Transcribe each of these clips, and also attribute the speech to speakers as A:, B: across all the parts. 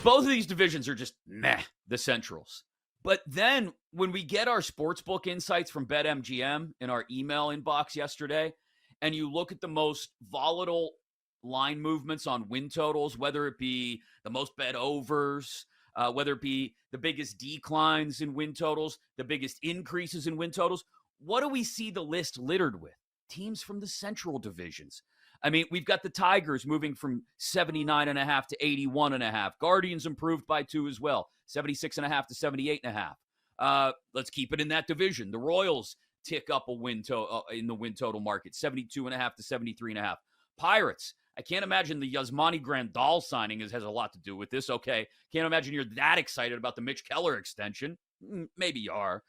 A: both of these divisions are just meh, the Centrals. But then when we get our sportsbook insights from BetMGM in our email inbox yesterday, and you look at the most volatile line movements on win totals, whether it be the most bet overs, whether it be the biggest declines in win totals, the biggest increases in win totals, what do we see the list littered with? Teams from the Central divisions. I mean, we've got the Tigers moving from 79.5 to 81.5. Guardians improved by 2 as well, 76.5 to 78.5. Let's keep it in that division. The Royals tick up a win in the win total market, 72.5 to 73.5. Pirates, I can't imagine the Yasmani Grandal signing has a lot to do with this. Okay, can't imagine you're that excited about the Mitch Keller extension. Maybe you are.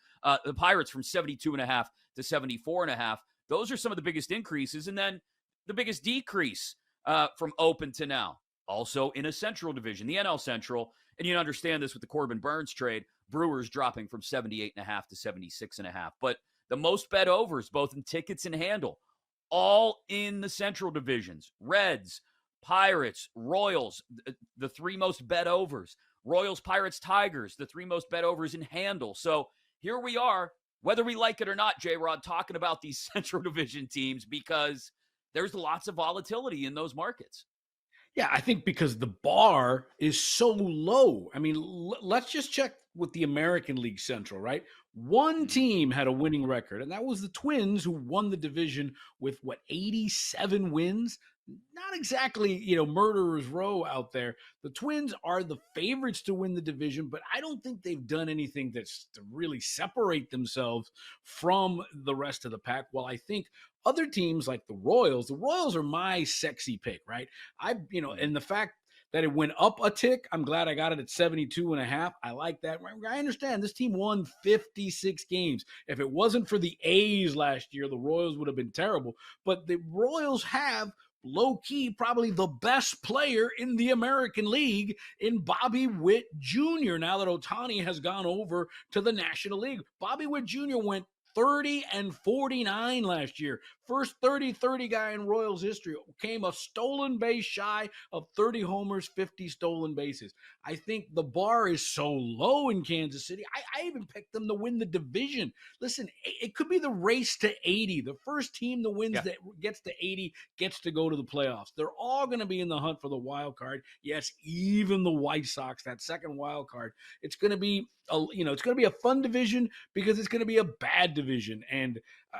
A: The Pirates from 72.5 to 74.5. Those are some of the biggest increases. And then the biggest decrease from open to now, also in a Central division, the NL Central. And you understand this with the Corbin Burns trade, Brewers dropping from 78.5 to 76.5. But the most bet overs, both in tickets and handle, all in the Central divisions. Reds, Pirates, Royals, the 3 most bet overs. Royals, Pirates, Tigers, the 3 most bet overs in handle. So here we are, whether we like it or not, J-Rod, talking about these Central division teams because there's lots of volatility in those markets.
B: Yeah, I think because the bar is so low. I mean, let's just check with the American League Central, right? One team had a winning record, and that was the Twins, who won the division with, 87 wins? Not exactly, murderer's row out there. The Twins are the favorites to win the division, but I don't think they've done anything that's to really separate themselves from the rest of the pack. While I think other teams like the Royals are my sexy pick, right? And the fact that it went up a tick, I'm glad I got it at 72.5. I like that. I understand this team won 56 games. If it wasn't for the A's last year, the Royals would have been terrible. But the Royals have low-key probably the best player in the American League in Bobby Witt Jr. now that Ohtani has gone over to the National League. Bobby Witt Jr. went 30-49 last year. First 30-30 guy in Royals history. Came a stolen base shy of 30 homers, 50 stolen bases. I think the bar is so low in Kansas City. I even picked them to win the division. Listen, it could be the race to 80. The first team that wins that gets to 80 gets to go to the playoffs. They're all going to be in the hunt for the wild card. Yes, even the White Sox, that second wild card. It's going to be it's going to be a fun division because it's going to be a bad division. And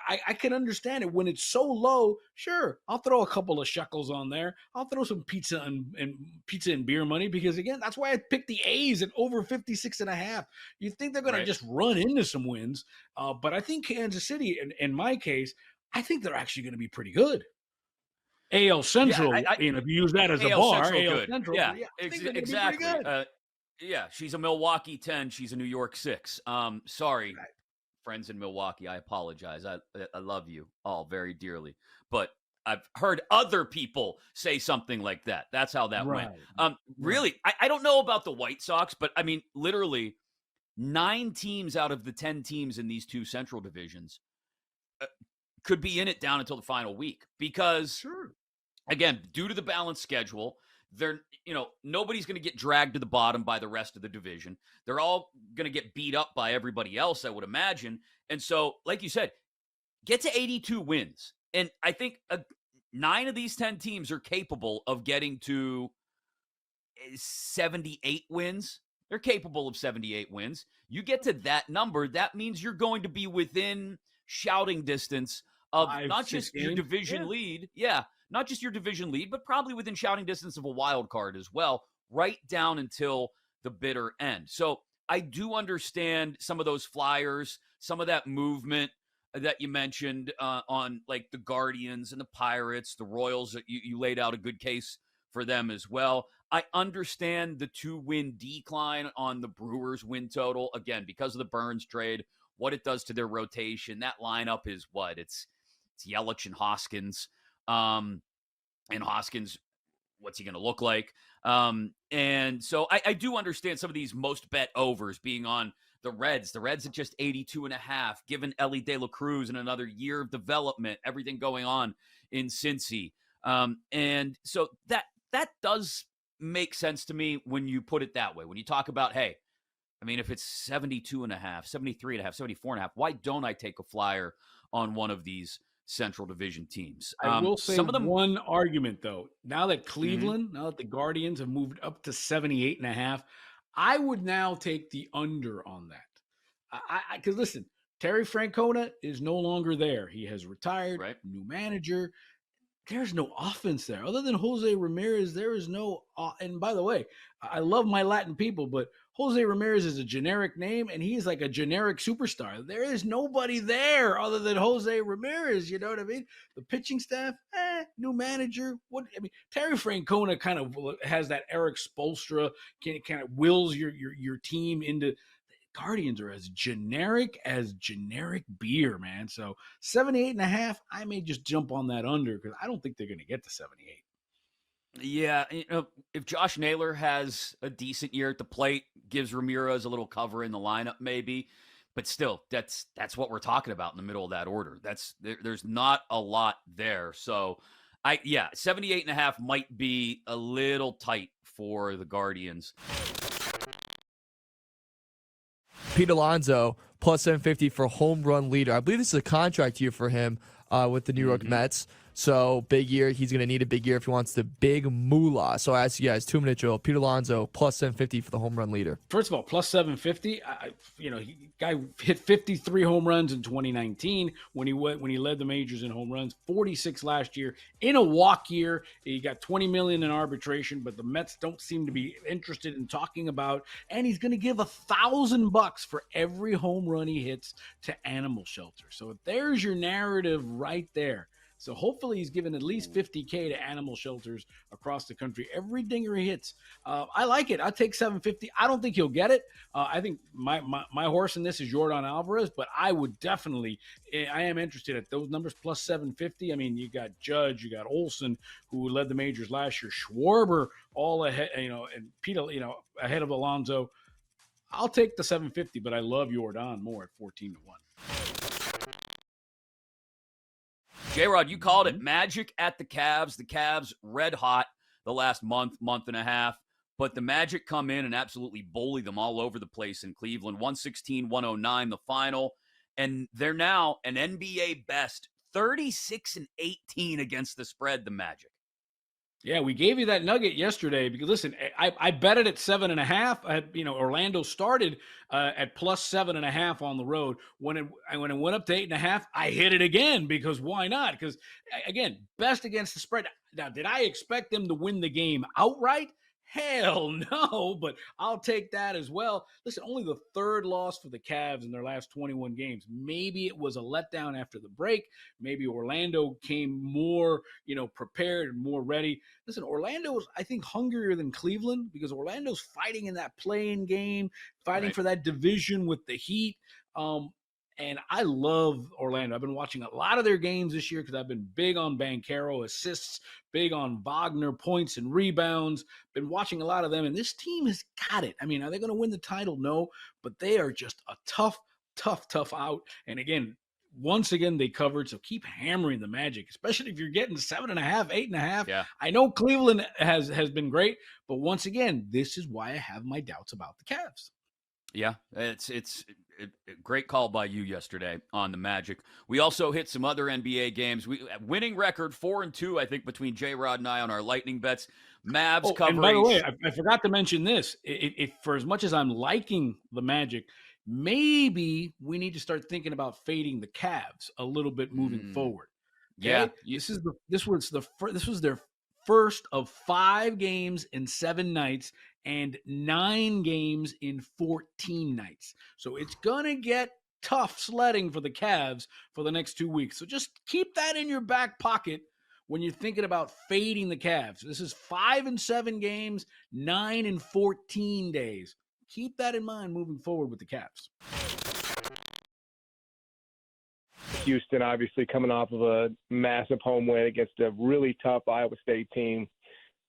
B: I can understand it when it's so low. Sure, I'll throw a couple of shekels on there. I'll throw some pizza and beer money because, again, that's why I picked the A's at over 56.5. You think they're going to just run into some wins. But I think Kansas City, in my case, I think they're actually going to be pretty good. AL Central, if you use that as a bar.
A: Central,
B: AL Central,
A: exactly. She's a Milwaukee 10. She's a New York 6. Sorry, friends in Milwaukee. I apologize. I love you all very dearly. But I've heard other people say something like that. That's how that went. Really, I don't know about the White Sox, but I mean, literally 9 teams out of the 10 teams in these 2 Central divisions could be in it down until the final week because, again, due to the balanced schedule, nobody's going to get dragged to the bottom by the rest of the division. They're all going to get beat up by everybody else, I would imagine. And so, like you said, get to 82 wins. And I think 9 of these 10 teams are capable of getting to 78 wins. They're capable of 78 wins. You get to that number, that means you're going to be within shouting distance of not just your division lead. Yeah. Not just your division lead, but probably within shouting distance of a wild card as well, right down until the bitter end. So I do understand some of those flyers, some of that movement that you mentioned on like the Guardians and the Pirates, the Royals. You laid out a good case for them as well. I understand the 2-win decline on the Brewers win total, again, because of the Burns trade, what it does to their rotation. That lineup is what? It's Yelich and Hoskins. And Hoskins, what's he going to look like? And so I do understand some of these most bet overs being on the Reds. The Reds at just 82.5, given Ellie De La Cruz and another year of development, everything going on in Cincy. And so that does make sense to me when you put it that way. When you talk about, hey, I mean, if it's 72.5, 73.5, 74.5, why don't I take a flyer on one of these Central Division teams?
B: I will say
A: Some of them.
B: one argument, though. Now that
A: Mhm.
B: the Guardians have moved up to 78.5, I would now take the under on that. Because listen, Terry Francona is no longer there. He has retired,
A: Right.
B: new manager. There's no offense there. Other than Jose Ramirez, there is no. And by the way, I love my Latin people, but Jose Ramirez is a generic name, and he's like a generic superstar. There is nobody there other than Jose Ramirez. You know what I mean? The pitching staff, new manager. What I mean, Terry Francona kind of has that Eric Spoelstra kind of wills your team into. Guardians are as generic beer, man. So 78.5, I may just jump on that under because I don't think they're going to get to 78.
A: Yeah, if Josh Naylor has a decent year at the plate, gives Ramirez a little cover in the lineup, maybe. But still, that's what we're talking about in the middle of that order. There's not a lot there. So 78.5 might be a little tight for the Guardians.
C: Pete Alonso plus 750 for home run leader. I believe this is a contract year for him with the New York Mets. So big year. He's going to need a big year if he wants the big moolah. So I ask you guys, 2-minute drill. Pete Alonso plus 750 for the home run leader.
B: First of all, plus 750. Guy hit 53 home runs in 2019 when he led the majors in home runs. 46 last year in a walk year. He got 20 million in arbitration, but the Mets don't seem to be interested in talking about. And he's going to give $1,000 for every home run he hits to animal shelter. So there's your narrative right there. So hopefully he's given at least $50K to animal shelters across the country. Every dinger he hits. I like it. I'll take 750. I don't think he'll get it. I think my horse in this is Jordan Alvarez, but I am interested at those numbers plus 750. I mean, you got Judge, you got Olsen, who led the majors last year, Schwarber all ahead, and Peter, ahead of Alonso. I'll take the 750, but I love Jordan more at 14-1.
A: J-Rod, you called it Magic at the Cavs. The Cavs red hot the last month and a half, but the Magic come in and absolutely bully them all over the place in Cleveland. 116-109 the final, and they're now an NBA best 36-18 against the spread, the Magic.
B: Yeah, we gave you that nugget yesterday because listen, I bet it at 7.5. Orlando started at plus 7.5 on the road. When it went up to 8.5, I hit it again because why not? Because again, best against the spread. Now, did I expect them to win the game outright? Hell no, but I'll take that as well. Listen, only the third loss for the Cavs in their last 21 games. Maybe it was a letdown after the break. Maybe Orlando came more, prepared and more ready. Listen, Orlando is, I think, hungrier than Cleveland because Orlando's fighting in that play-in game, fighting for that division with the Heat. And I love Orlando. I've been watching a lot of their games this year because I've been big on Banchero assists, big on Wagner points and rebounds. Been watching a lot of them, and this team has got it. I mean, are they going to win the title? No, but they are just a tough out. And again, once again, they covered. So keep hammering the Magic, especially if you're getting 7.5, 8.5.
A: Yeah.
B: I know Cleveland has been great, but once again, this is why I have my doubts about the Cavs.
A: Yeah, it's a great call by you yesterday on the Magic. We also hit some other NBA games. Winning record 4-2, I think, between J-Rod and I on our Lightning bets. Mavs covering.
B: And by the way, I forgot to mention this. If for as much as I'm liking the Magic, maybe we need to start thinking about fading the Cavs a little bit moving forward. Okay?
A: Yeah,
B: this was their first of 5 games in 7 nights and 9 games in 14 nights. So it's going to get tough sledding for the Cavs for the next 2 weeks. So just keep that in your back pocket when you're thinking about fading the Cavs. This is 5 and 7 games, 9 and 14 days. Keep that in mind moving forward with the Cavs.
D: Houston obviously coming off of a massive home win against a really tough Iowa State team.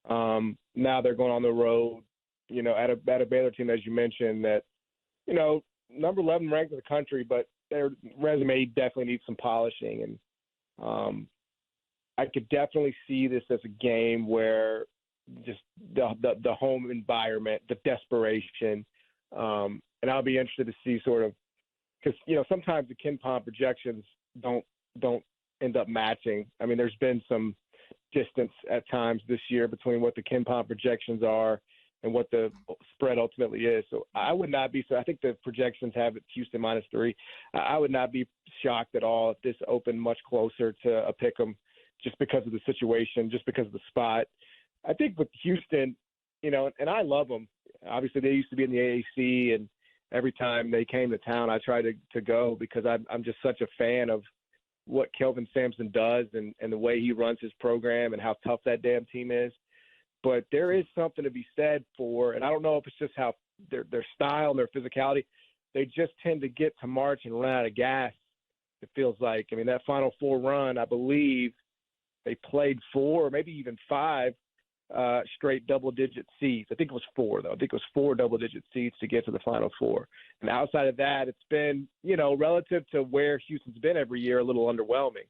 D: Now they're going on the road, at a Baylor team, as you mentioned, that, number 11 ranked in the country, but their resume definitely needs some polishing. And I could definitely see this as a game where just the home environment, the desperation. And I'll be interested to see sort of, because, sometimes the KenPom projections don't end up matching. I mean, there's been some distance at times this year between what the KenPom projections are and what the spread ultimately is. So I would not be – I think the projections have it Houston -3. I would not be shocked at all if this opened much closer to a pick 'em just because of the situation, just because of the spot. I think with Houston, and I love them. Obviously, they used to be in the AAC, and every time they came to town, I try to go because I'm just such a fan of what Kelvin Sampson does and the way he runs his program and how tough that damn team is. But there is something to be said for, and I don't know if it's just how their style and their physicality, they just tend to get to March and run out of gas, it feels like. I mean, that Final Four run, I believe they played 4 or maybe even 5 straight double-digit seeds. I think it was 4, though. I think it was 4 double-digit seeds to get to the Final Four. And outside of that, it's been, relative to where Houston's been every year, a little underwhelming.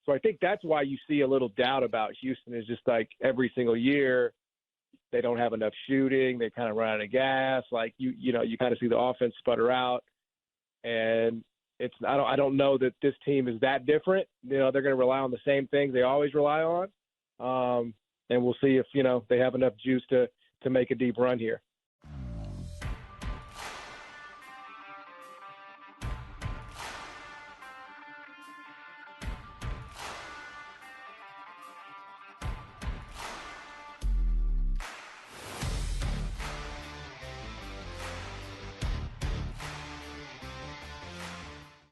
D: So I think that's why you see a little doubt about Houston is just like every single year they don't have enough shooting. They kind of run out of gas. Like, you kind of see the offense sputter out. And I don't know that this team is that different. They're going to rely on the same things they always rely on. And we'll see if, they have enough juice to make a deep run here.